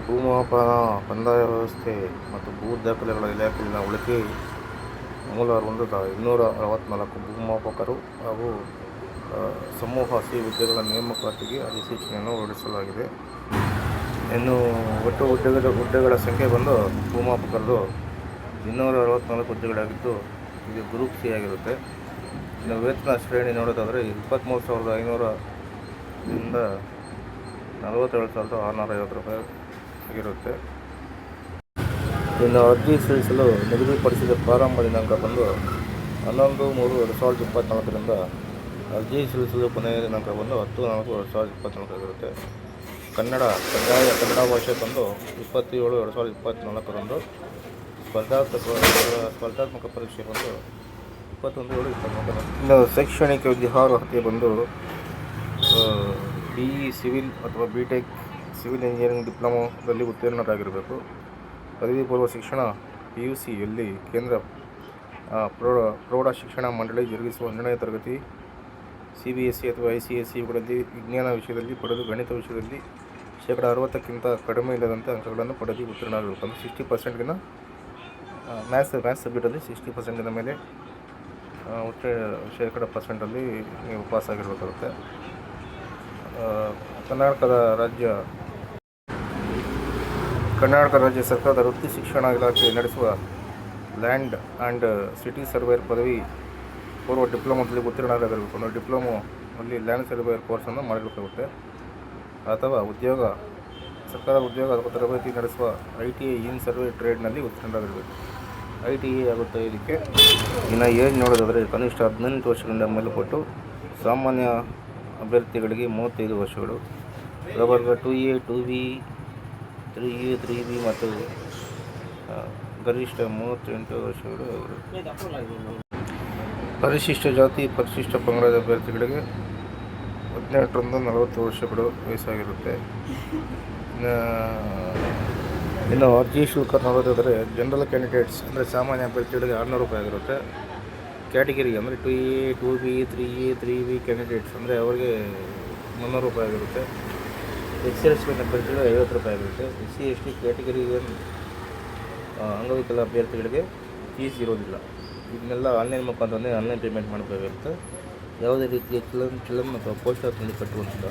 ಭೂಮಾಪನ, ಕಂದಾಯ ವ್ಯವಸ್ಥೆ ಮತ್ತು ಭೂ ದಾಖಲೆಗಳ ಇಲಾಖೆಯಲ್ಲಿನ ಉಳಿಕೆ ಮೂಲ ವೃಂದದ 264 ಭೂಮಾಪಕರು ಹಾಗೂ ಸಮೂಹ ಸಿ ಹುದ್ದೆಗಳ ನೇಮಕಾತಿಗೆ ಅಧಿಸೂಚನೆಯನ್ನು ಹೊರಡಿಸಲಾಗಿದೆ. ಇನ್ನು ಒಟ್ಟು ಹುದ್ದೆಗಳ ಸಂಖ್ಯೆ ಬಂದು ಭೂಮಾಪಕರದು 264 ಹುದ್ದೆಗಳಾಗಿದ್ದು, ಇದು ಗ್ರೂಪ್ ಸಿ ಆಗಿರುತ್ತೆ. ಇನ್ನು ವೇತನ ಶ್ರೇಣಿ ನೋಡೋದಾದರೆ 23,500 ರಿಂದ 47,650 ರೂಪಾಯಿ ಆಗಿರುತ್ತೆ. ಇನ್ನು ಅರ್ಜಿ ಸಲ್ಲಿಸಲು ನಿಗದಿಪಡಿಸಿದ ಪ್ರಾರಂಭ ದಿನಾಂಕ ಬಂದು 11/3/2024 ಅರ್ಜಿ ಸಲ್ಲಿಸಲು ಕೊನೆಯ ದಿನಾಂಕ ಬಂದು 10/4/2024 ಆಗಿರುತ್ತೆ. ಕಡ್ಡಾಯ ಕನ್ನಡ ಭಾಷೆ ಬಂದು 27/2024 ಸ್ಪರ್ಧಾತ್ಮಕ ಪರೀಕ್ಷೆ ಬಂದು 21/7/2024. ಇನ್ನು ಶೈಕ್ಷಣಿಕ ವಿದ್ಯಾರ್ಹತೆ ಬಂದು BE ಸಿವಿಲ್ ಅಥವಾ BTech ಸಿವಿಲ್ ಇಂಜಿನಿಯರಿಂಗ್ ಡಿಪ್ಲೊಮೊದಲ್ಲಿ ಉತ್ತೀರ್ಣರಾಗಿರಬೇಕು. ಪದವಿ ಪೂರ್ವ ಶಿಕ್ಷಣ PUC ಯಲ್ಲಿ ಕೇಂದ್ರ ಪ್ರೌಢ ಶಿಕ್ಷಣ ಮಂಡಳಿ ಜರುಗಿಸುವ 12ನೇ ತರಗತಿ CBSE ಅಥವಾ ICSE ಇವುಗಳಲ್ಲಿ ವಿಜ್ಞಾನ ವಿಷಯದಲ್ಲಿ ಪಡೆದು ಗಣಿತ ವಿಷಯದಲ್ಲಿ 60%ಕ್ಕಿಂತ ಕಡಿಮೆ ಇಲ್ಲದಂತೆ ಅಂಕಗಳನ್ನು ಪಡೆದು ಉತ್ತೀರ್ಣರಾಗಬೇಕು. ಅಂದರೆ 60%ಗಿಂತ ಮ್ಯಾಥ್ಸ್ ಸಬ್ಜೆಕ್ಟಲ್ಲಿ 60%ಗಿಂತ ಮೇಲೆ 100% ನೀವು ಪಾಸ್ ಆಗಿರಬೇಕಾಗುತ್ತೆ. ಕರ್ನಾಟಕ ರಾಜ್ಯ ಸರ್ಕಾರದ ವೃತ್ತಿ ಶಿಕ್ಷಣ ಇಲಾಖೆ ನಡೆಸುವ ಲ್ಯಾಂಡ್ ಆ್ಯಂಡ್ ಸಿಟಿ ಸರ್ವೇಯರ್ ಪದವಿ ಪೂರ್ವ ಡಿಪ್ಲೊಮೊದಲ್ಲಿ ಉತ್ತೀರ್ಣರಾಗಿರಬೇಕು. ಅಂದರೆ ಡಿಪ್ಲೊಮೊಲ್ಲಿ ಲ್ಯಾಂಡ್ ಸರ್ವೇಯರ್ ಕೋರ್ಸನ್ನು ಮಾಡಬೇಕಾಗುತ್ತೆ. ಅಥವಾ ಸರ್ಕಾರದ ಉದ್ಯೋಗ ಅಥವಾ ತರಬೇತಿ ನಡೆಸುವ ITI ಇನ್ ಸರ್ವೆ ಟ್ರೇಡ್ನಲ್ಲಿ ಉತ್ತೀರ್ಣರಾಗಿರಬೇಕು. ITI ಆಗುತ್ತೆ ಇದಕ್ಕೆ. ಇನ್ನು ಏಜ್ ನೋಡೋದಾದರೆ ಕನಿಷ್ಠ 18 ವರ್ಷಗಳಿಂದ ಮೇಲ್ಪಟ್ಟು ಸಾಮಾನ್ಯ ಅಭ್ಯರ್ಥಿಗಳಿಗೆ 35 ವರ್ಷಗಳು, ಪ್ರವರ್ಗ 2A 2B 3A 3B ಮತ್ತು ಗರಿಷ್ಠ 38 ವರ್ಷಗಳು ಆಗಿರುತ್ತೆ. ಪರಿಶಿಷ್ಟ ಜಾತಿ ಪರಿಶಿಷ್ಟ ಪಂಗಡದ ಅಭ್ಯರ್ಥಿಗಳಿಗೆ 18 ರಿಂದ 40 ವರ್ಷಗಳು ವಯಸ್ಸಾಗಿರುತ್ತೆ. ಇನ್ನು ಅರ್ಜಿ ಶುಲ್ಕ ನೋಡೋದಾದರೆ ಜನರಲ್ ಕ್ಯಾಂಡಿಡೇಟ್ಸ್ ಅಂದರೆ ಸಾಮಾನ್ಯ ಅಭ್ಯರ್ಥಿಗಳಿಗೆ 600 ರೂಪಾಯಿ ಆಗಿರುತ್ತೆ. ಕ್ಯಾಟಗಿರಿ ಅಂದರೆ 2A 2B 3A 3B candidates ಅಂದರೆ ಅವರಿಗೆ 300 ರೂಪಾಯಿ ಆಗಿರುತ್ತೆ. SC/ST ಅಭ್ಯರ್ಥಿಗಳಿಗೆ 50 ರೂಪಾಯಿ ಆಗಿರುತ್ತೆ. SC/ST ಕ್ಯಾಟಗಿರಿ ಅಂಗವಿಕಲ ಅಭ್ಯರ್ಥಿಗಳಿಗೆ ಫೀಸ್ ಇರೋದಿಲ್ಲ. ಇದನ್ನೆಲ್ಲ ಆನ್ಲೈನ್ ಮುಖಾಂತರನೇ ಆನ್ಲೈನ್ ಪೇಮೆಂಟ್ ಮಾಡಬೇಕಾಗಿರುತ್ತೆ. ಯಾವುದೇ ರೀತಿಯ ಚಲನ್ ಅಥವಾ ಪೋಸ್ಟ್ ಆಫೀಸ್ನಲ್ಲಿ ಕಟ್ಟುವಂತಿಲ್ಲ.